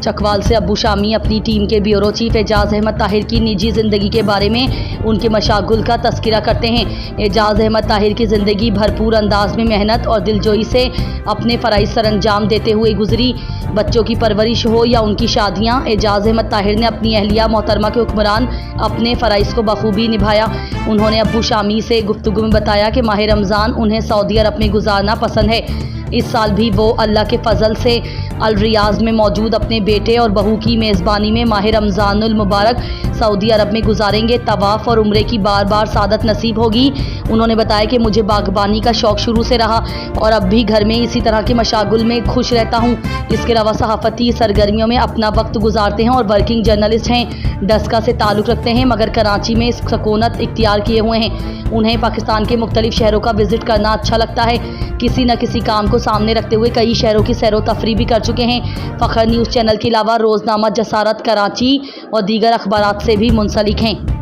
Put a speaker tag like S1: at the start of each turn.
S1: चकवाल से अब्बू शामी अपनी टीम के ब्यूरो चीफ एजाज अहमद ताहिर की निजी ज़िंदगी के बारे में उनके मशागुल का तस्करा करते हैं। एजाज अहमद ताहिर की ज़िंदगी भरपूर अंदाज में मेहनत और दिलजोई से अपने फ़राइज़ सरअंजाम देते हुए गुजरी। बच्चों की परवरिश हो या उनकी शादियाँ, एजाज अहमद ताहिर ने अपनी अहलिया मोहतरमा के हुक्मरान अपने फ़राइज़ को बखूबी निभाया। उन्होंने अब्बू शामी से गुफ्तगू में बताया कि माह रमज़ान उन्हें सऊदी अरब में गुजारना पसंद है। इस साल भी वो अल्लाह के फजल से अल रियाज में मौजूद अपने बेटे और बहू की मेज़बानी में माह रमज़ानुल मुबारक सऊदी अरब में गुजारेंगे। तवाफ़ और उम्रे की बार बार सादत नसीब होगी। उन्होंने बताया कि मुझे बागबानी का शौक़ शुरू से रहा और अब भी घर में इसी तरह के मशागुल में खुश रहता हूँ। इसके अलावा सहाफ़ती सरगर्मियों में अपना वक्त गुजारते हैं और वर्किंग जर्नलिस्ट हैं। डस्का से ताल्लुक़ रखते हैं मगर कराची में सकूनत इख्तियार किए हुए हैं। उन्हें पाकिस्तान के मुख्तलिफ शहरों का विज़िट करना अच्छा लगता है। किसी न किसी काम को सामने रखते हुए कई शहरों की सैरो तफरी भी कर चुके हैं। फ़ख्र न्यूज़ चैनल के अलावा रोज़नामा जसारत कराची और दीगर अखबारात से भी मुंसलिक हैं।